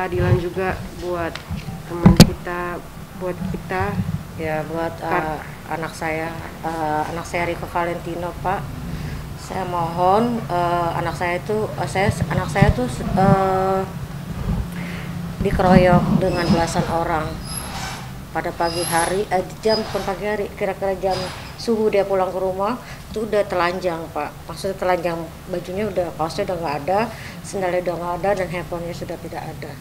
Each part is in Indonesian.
keadilan juga buat teman kita, buat kita. Ya buat anak saya Rico Valentino, Pak. Saya mohon anak saya tuh dikeroyok dengan belasan orang pada pagi hari, bukan pagi hari, kira-kira jam subuh dia pulang ke rumah itu udah telanjang, Pak. Maksudnya telanjang, bajunya udah, kaosnya udah nggak ada, sendalnya udah nggak ada, dan handphonenya sudah tidak ada,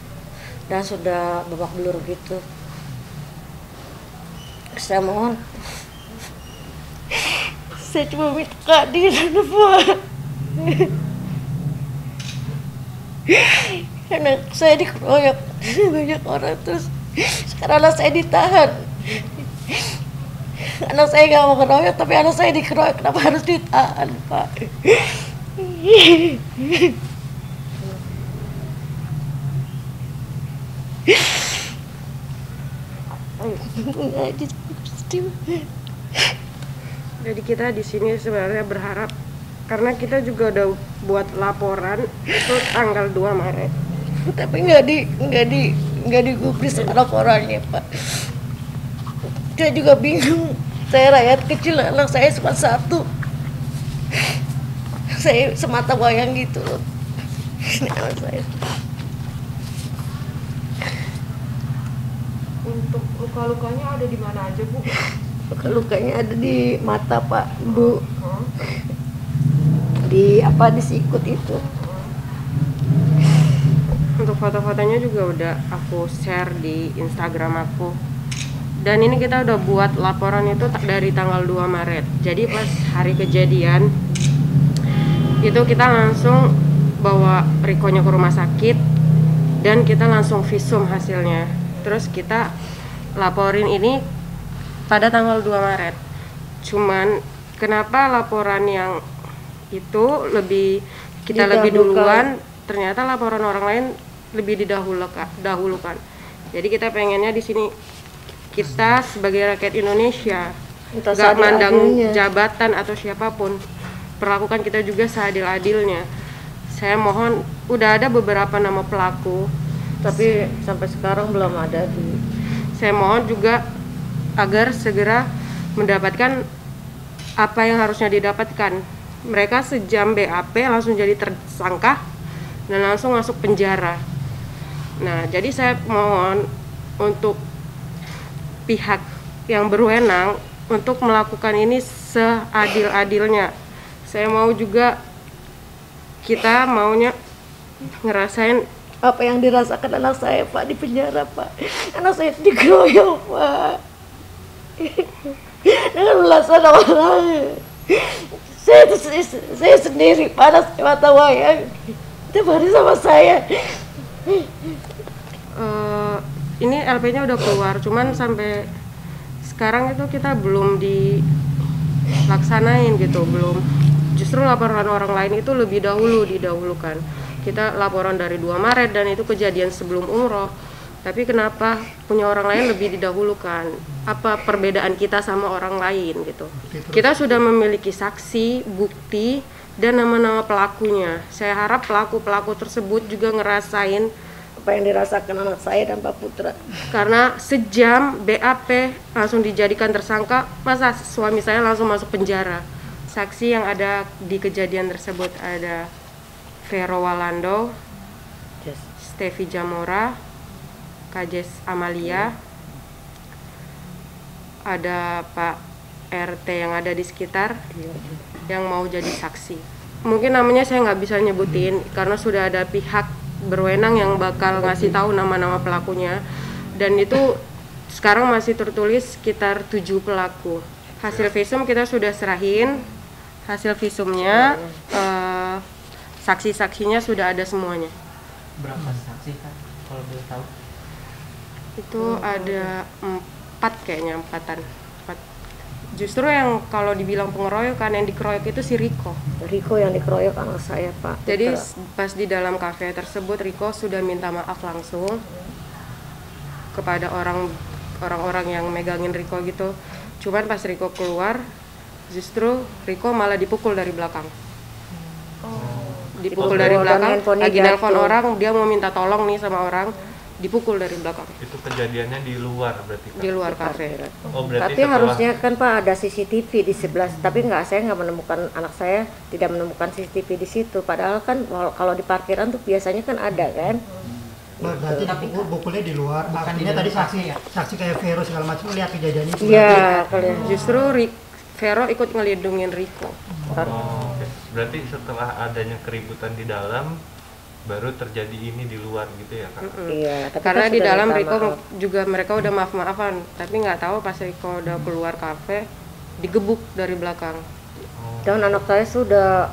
dan sudah babak belur gitu. Saya mohon, saya cuma minta keadilan, Pak. Anak saya dikeroyok banyak orang, terus sekarang anak saya ditahan. Anak saya gak mau keroyok, tapi anak saya dikeroyok. Kenapa harus ditahan, Pak? Jadi kita di sini sebenarnya berharap, karena kita juga udah buat laporan itu tanggal 2 Maret. Tapi nggak digubris laporannya, Pak. Saya juga bingung. Saya rakyat kecil, anak saya cuma satu. Saya semata wayang gitu loh. Ini anak saya. Untuk luka-lukanya ada di mana aja, Bu? Luka-lukanya ada di mata, Pak, Bu. Di sikut itu. Untuk foto-fotonya juga udah aku share di Instagram aku. Dan ini kita udah buat laporan itu dari tanggal 2 Maret. Jadi pas hari kejadian itu kita langsung bawa Rikonya ke rumah sakit dan kita langsung visum hasilnya. Terus kita laporin ini pada tanggal 2 Maret. Cuman kenapa laporan yang itu lebih duluan, ternyata laporan orang lain lebih didahulukan. Jadi kita pengennya di sini kita sebagai rakyat Indonesia nggak mandang jabatan atau siapapun, perlakukan kita juga seadil-adilnya. Saya mohon, udah ada beberapa nama pelaku, tapi sampai sekarang belum ada. Saya mohon juga agar segera mendapatkan apa yang harusnya didapatkan. Mereka sejam BAP langsung jadi tersangka dan langsung masuk penjara. Nah, jadi saya mohon untuk pihak yang berwenang untuk melakukan ini seadil-adilnya. Saya mau juga, kita maunya ngerasain apa yang dirasakan anak saya, Pak, di penjara, Pak. Anak saya dikeroyok, Pak, dengan belasan orang. Saya sendiri panas di mata wayang, tiap hari sama saya. Ini LP-nya udah keluar, cuman sampai sekarang itu kita belum dilaksanain gitu, belum. Justru laporan orang lain itu lebih didahulukan. Kita laporan dari 2 Maret dan itu kejadian sebelum umroh. Tapi kenapa punya orang lain lebih didahulukan? Apa perbedaan kita sama orang lain gitu? Kita sudah memiliki saksi, bukti, dan nama-nama pelakunya. Saya harap pelaku-pelaku tersebut juga ngerasain apa yang dirasakan anak saya dan Pak Putra. Karena sejam BAP langsung dijadikan tersangka, masa suami saya langsung masuk penjara. Saksi yang ada di kejadian tersebut ada Vero Walando, Stevi Jamora, Kajes Amalia, ada Pak RT yang ada di sekitar yang mau jadi saksi. Mungkin namanya saya nggak bisa nyebutin karena sudah ada pihak berwenang yang bakal ngasih tahu nama-nama pelakunya, dan itu sekarang masih tertulis sekitar 7 pelaku. Hasil visum kita sudah serahin, hasil visumnya, saksi-saksinya sudah ada semuanya. Berapa saksi kan kalau boleh tahu? Itu ada 4 kayaknya, 4-an. Justru yang kalau dibilang pengeroyokan, yang dikeroyok itu si Riko yang dikeroyok anak saya, Pak. Jadi pas di dalam kafe tersebut Riko sudah minta maaf langsung kepada orang-orang yang megangin Riko gitu. Cuman pas Riko keluar, justru Riko malah dipukul dari belakang. Dipukul dari belakang, lagi nelpon orang, dia mau minta tolong nih sama orang. dipukul dari belakang Itu kejadiannya di luar berarti Kak? di luar kafe. Oh, berarti Tapi harusnya kan Pak ada CCTV di sebelah, tapi saya nggak menemukan, anak saya tidak menemukan CCTV di situ. Padahal kan kalau di parkiran tuh biasanya kan ada kan. Berarti bukulnya di luar. Artinya tadi saksi kayak Vero segala macam melihat kejadian itu. Iya, kalian. Justru Vero ikut ngelindungin Riko. Oh, oke. Berarti setelah adanya keributan di dalam baru terjadi ini di luar gitu ya Kak? Iya, tapi Karena kan di sudah dalam minta Riko maaf. juga mereka udah maaf-maafan, tapi nggak tahu pas Riko udah keluar kafe digebuk dari belakang. Dan anak saya sudah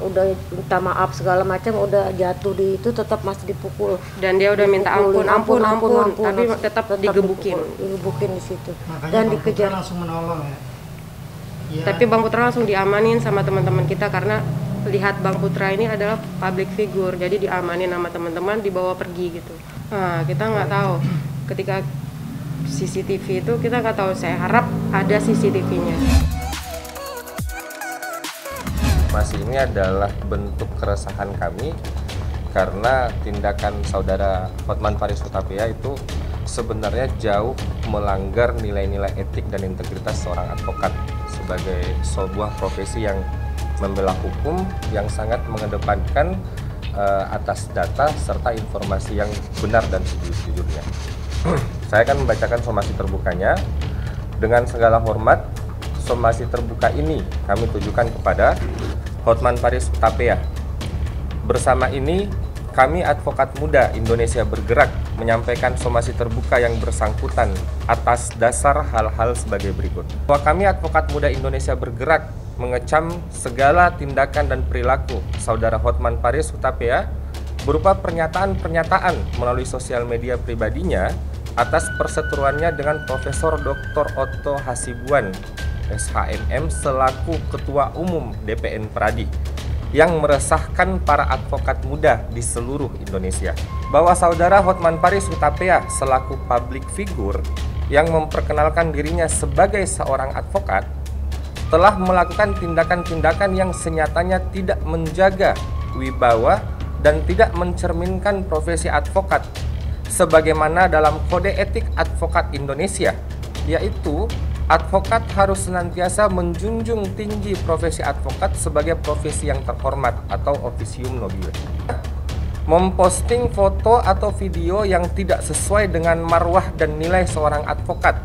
udah minta maaf segala macam, udah jatuh di itu tetap masih dipukul. Dan dia udah minta ampun, tapi tetap digebukin. Digebukin di situ. Makanya Dan Bang Putra dikejar. langsung menolong ya. Iya. Tapi Bang Putra langsung diamanin sama teman-teman kita karena lihat Bang Putra ini adalah public figure, jadi diamanin sama teman-teman, dibawa pergi gitu. Nah, kita nggak tahu ketika CCTV itu kita nggak tahu. Saya harap ada CCTV-nya. Informasi ini adalah bentuk keresahan kami karena tindakan saudara Hotman Paris Hutapea itu sebenarnya jauh melanggar nilai-nilai etik dan integritas seorang advokat sebagai sebuah profesi yang membela hukum yang sangat mengedepankan atas data serta informasi yang benar dan sejujurnya. Saya akan membacakan somasi terbukanya. Dengan segala hormat, somasi terbuka ini kami tujukan kepada Hotman Paris Hutapea. Bersama ini, kami advokat muda Indonesia Bergerak menyampaikan somasi terbuka yang bersangkutan atas dasar hal-hal sebagai berikut. Bahwa kami advokat muda Indonesia Bergerak mengecam segala tindakan dan perilaku saudara Hotman Paris Hutapea berupa pernyataan-pernyataan melalui sosial media pribadinya atas perseteruannya dengan Profesor Dr. Otto Hasibuan, SHMM selaku Ketua Umum DPN Pradi yang meresahkan para advokat muda di seluruh Indonesia. Bahwa saudara Hotman Paris Hutapea selaku public figure yang memperkenalkan dirinya sebagai seorang advokat telah melakukan tindakan-tindakan yang senyatanya tidak menjaga wibawa dan tidak mencerminkan profesi advokat sebagaimana dalam Kode Etik Advokat Indonesia, yaitu advokat harus senantiasa menjunjung tinggi profesi advokat sebagai profesi yang terhormat atau officium nobile. Memposting foto atau video yang tidak sesuai dengan marwah dan nilai seorang advokat,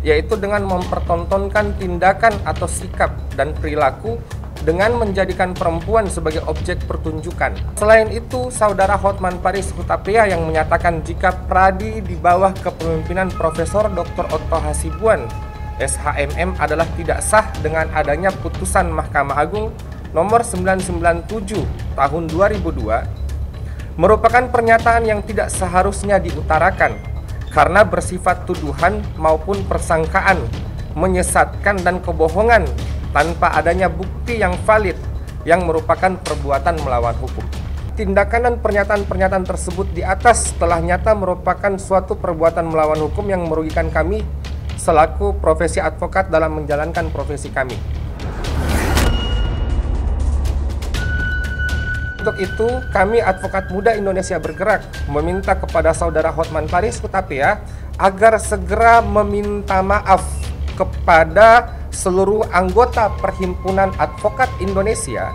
yaitu dengan mempertontonkan tindakan atau sikap dan perilaku dengan menjadikan perempuan sebagai objek pertunjukan. Selain itu, saudara Hotman Paris Hutapea yang menyatakan jika Pradi di bawah kepemimpinan Profesor Dr. Otto Hasibuan, SHMM adalah tidak sah dengan adanya putusan Mahkamah Agung nomor 997 tahun 2002 merupakan pernyataan yang tidak seharusnya diutarakan karena bersifat tuduhan maupun persangkaan, menyesatkan dan kebohongan tanpa adanya bukti yang valid yang merupakan perbuatan melawan hukum. Tindakan dan pernyataan-pernyataan tersebut di atas telah nyata merupakan suatu perbuatan melawan hukum yang merugikan kami selaku profesi advokat dalam menjalankan profesi kami. Untuk itu, kami advokat muda Indonesia Bergerak meminta kepada saudara Hotman Paris Hutapea agar segera meminta maaf kepada seluruh anggota Perhimpunan Advokat Indonesia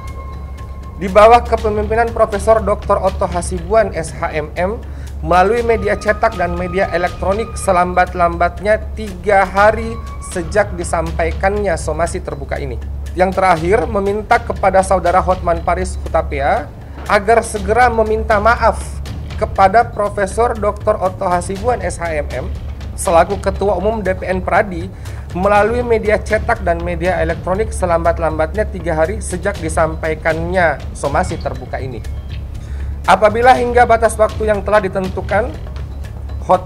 di bawah kepemimpinan Profesor Dr. Otto Hasibuan SHMM melalui media cetak dan media elektronik selambat-lambatnya 3 hari sejak disampaikannya somasi terbuka ini. Yang terakhir, meminta kepada saudara Hotman Paris Hutapea agar segera meminta maaf kepada Profesor Dr. Otto Hasibuan SHMM selaku Ketua Umum DPN Pradi melalui media cetak dan media elektronik selambat-lambatnya 3 hari sejak disampaikannya somasi terbuka ini. Apabila hingga batas waktu yang telah ditentukan,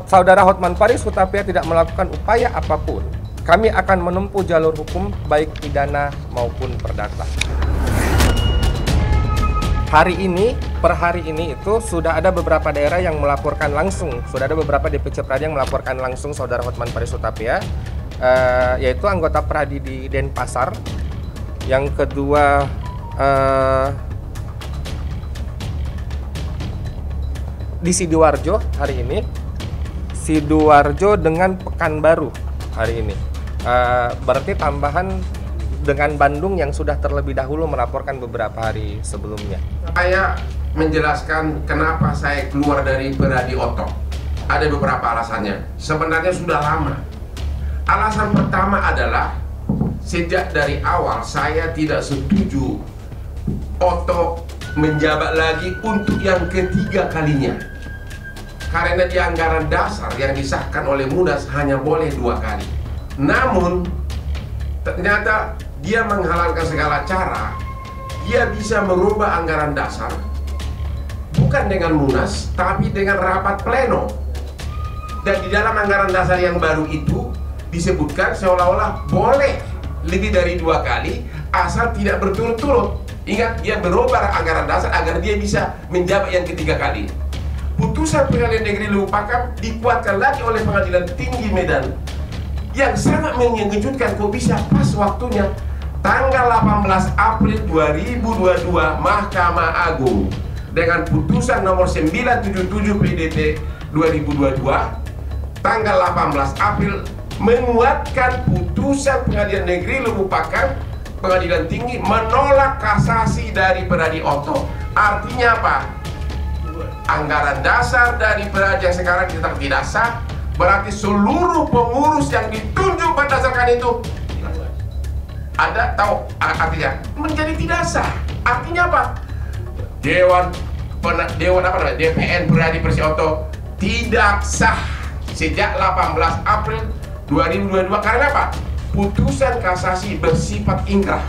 saudara Hotman Paris Hutapea tidak melakukan upaya apapun, kami akan menempuh jalur hukum baik pidana maupun perdata. Per hari ini itu sudah ada beberapa daerah yang melaporkan langsung, sudah ada beberapa DPC Pradi yang melaporkan langsung saudara Hotman Paris Hutapea, yaitu anggota Pradi di Denpasar, yang kedua di Sidoarjo hari ini, Sidoarjo dengan Pekanbaru hari ini. Berarti tambahan dengan Bandung yang sudah terlebih dahulu melaporkan beberapa hari sebelumnya. Saya menjelaskan kenapa saya keluar dari Peradi Oto. Ada beberapa alasannya. Sebenarnya sudah lama. Alasan pertama adalah sejak dari awal saya tidak setuju Oto menjabat lagi untuk yang ketiga kalinya. Karena di anggaran dasar yang disahkan oleh Mudas hanya boleh 2 kali. Namun ternyata dia menghalalkan segala cara. Dia bisa merubah anggaran dasar bukan dengan Munas, tapi dengan rapat pleno. Dan di dalam anggaran dasar yang baru itu disebutkan seolah-olah boleh lebih dari 2 kali asal tidak berturut-turut. Ingat, dia berubah anggaran dasar agar dia bisa menjabat yang ketiga kali. Putusan Pengadilan Negeri Lubuk dikuatkan lagi oleh Pengadilan Tinggi Medan yang sangat mengejutkan. Kok bisa pas waktunya tanggal 18 April 2022 Mahkamah Agung dengan putusan nomor 977 PDT 2022 tanggal 18 April menguatkan putusan Pengadilan Negeri Lubuk Pakam Pengadilan Tinggi menolak kasasi dari Peradi Oto. Artinya apa? Anggaran dasar dari Peradi yang sekarang ditetapkan tidak sah, berarti seluruh pengurus yang ditunjuk berdasarkan itu ada tahu artinya menjadi tidak sah. Artinya apa? Dewan apa namanya? DPN Peradi Persi Oto tidak sah sejak 18 April 2022 karena apa? Putusan kasasi bersifat ingkrah.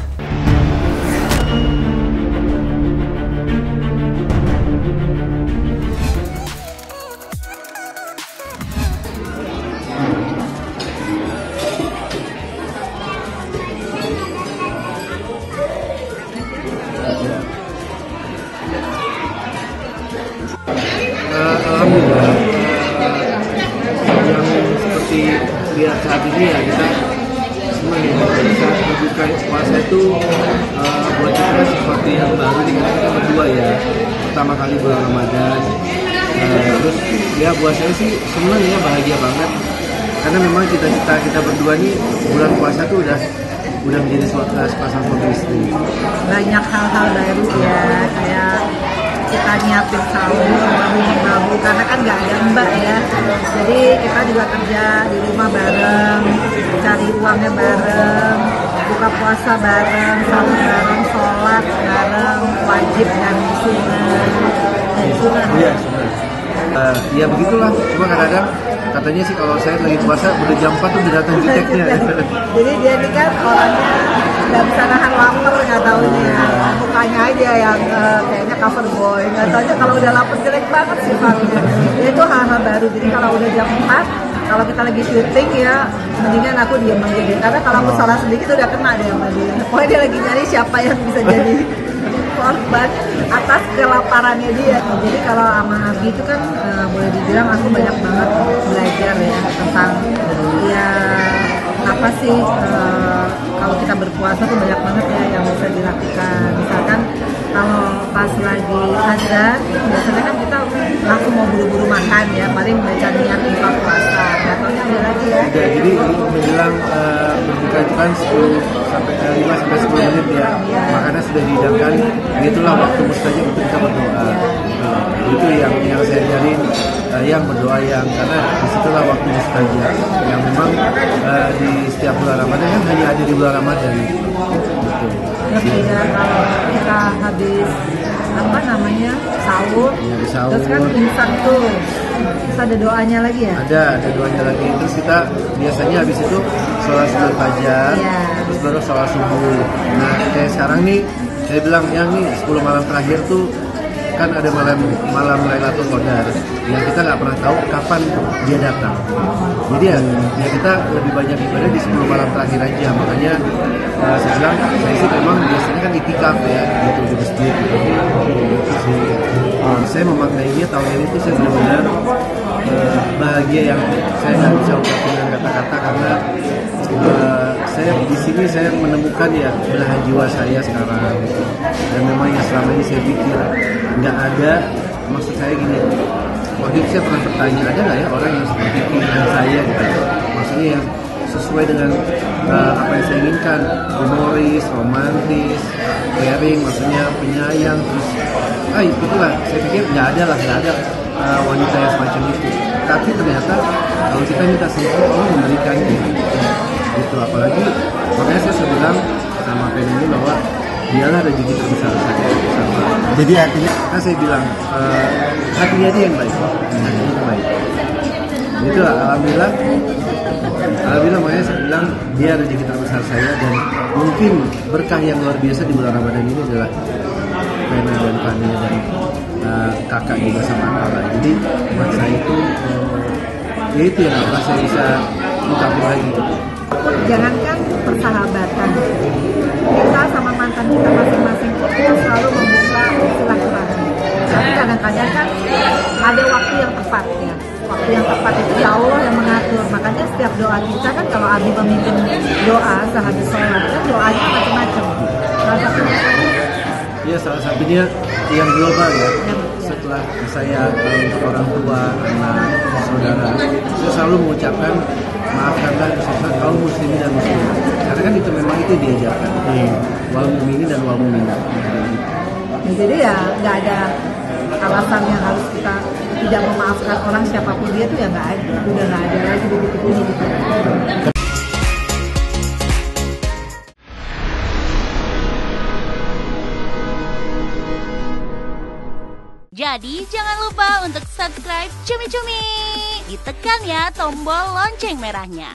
Alhamdulillah, yang seperti lihat saat ini ya kita semua ya bisa berbuka puasa itu buat kita seperti yang baru nih karena kita berdua ya pertama kali bulan Ramadan. Terus ya buat saya sih senang ya, bahagia banget karena memang cita-cita kita berdua nih bulan puasa tuh udah menjadi sepasang suami istri. Banyak hal-hal baru ya, kayak kita nyiapin sahur bahu karena kan nggak ada mbak ya, jadi kita juga kerja di rumah bareng, cari uangnya bareng, buka puasa bareng, sahur bareng, sholat bareng, wajib dan sunnah. Iya, ya begitulah. Cuma kadang-kadang katanya sih kalau saya lagi puasa udah jam 4 tuh udah datang juteknya. Jadi dia ini kan orangnya nggak bisa nahan lapar, nggak taunya mukanya aja yang kayaknya cover boy, nggak taunya kalau udah lapar jelek banget sih palingnya. Itu hal-hal baru. Jadi kalau udah jam 4 kalau kita lagi syuting ya mendingan aku diem aja deh, karena kalau aku salah sedikit udah kena deh sama dia. Pokoknya dia lagi nyari siapa yang bisa jadi korban atas kelaparannya dia. Jadi kalau sama Abi itu kan boleh dibilang aku banyak banget belajar ya tentang ya apa sih kalau kita berpuasa tuh banyak banget ya yang bisa dilakukan. Misalkan kalau pas lagi azan biasanya kan kita langsung mau buru-buru makan ya, paling baca niat buka puasa. Nggak taunya ada lagi ya. Udah, jadi menjelang berbuka itu kan 5 sampai 10 menit ya. Makannya sudah dihidangkan. Itulah waktu mustajab untuk kita berdoa. Itu yang saya ajarin, yang berdoa yang karena disitulah waktu mustajab yang memang di setiap bulan Ramadan kan hanya ada di bulan Ramadan. Betul. Ya, kalau kita habis apa namanya sahur, terus kan imsak tuh, terus ada doanya lagi ya? Ada doanya lagi. Terus kita biasanya habis itu sholat fajar, terus baru sholat subuh. Nah kayak sekarang nih, saya bilang yang nih 10 malam terakhir tuh kan ada malam Lailatul Qadar yang kita nggak pernah tahu kapan dia datang. Jadi ya kita lebih banyak ibadah di 10 malam terakhir aja. Makanya saya bilang saya sih memang biasanya kan itikaf ya gitu di masjid. Saya memaknainya tahun ini tuh saya benar-benar bahagia yang saya nggak bisa ungkapkan dengan kata-kata karena saya di sini saya menemukan ya belahan jiwa saya sekarang gitu. Dan memang yang selama ini saya pikir nggak ada, maksud saya gini, waktu itu saya pernah bertanya, ada nggak ya orang yang seperti keinginan saya gitu, maksudnya yang sesuai dengan apa yang saya inginkan, humoris, romantis, caring, maksudnya penyayang, terus itulah saya pikir nggak ada wanita yang semacam itu. Tapi ternyata kalau kita minta sesuatu, Allah memberikannya gitu. Apalagi makanya saya bilang sama Penny bahwa dialah rezeki terbesar saya. Jadi artinya kan saya bilang hatinya dia yang baik, hatinya yang baik. Itulah alhamdulillah makanya saya bilang dia rezeki terbesar saya, dan mungkin berkah yang luar biasa di bulan Ramadan ini adalah Pena dan Fania dan kakak juga sama Akala. Jadi buat saya itu ya itu yang apa saya bisa ungkapin lagi gitu. Jangankan persahabatan, kita sama mantan kita masing-masing pun kita selalu membuka silaturahmi. Tapi kadang-kadang kan ada waktu yang tepat ya. Waktu yang tepat itu ya Allah yang mengatur. Makanya setiap doa kita kan, kalau Abi memimpin doa sehabis sholat kan doanya macam-macam. Salah satunya ya, salah satunya yang global ya. Setelah saya untuk orang tua, anak, saudara, saya selalu mengucapkan maafkanlah kesalahan kaum muslimin dan muslimat. Karena kan itu memang itu diajarkan. Wal mukminin dan wal mukminat. jadi ya nggak ada alasan yang harus kita tidak memaafkan orang siapapun dia tuh ya nggak ada. Udah nggak ada lagi begitu gitu. Jadi jangan lupa untuk subscribe Cumi Cumi. Ditekan ya tombol lonceng merahnya.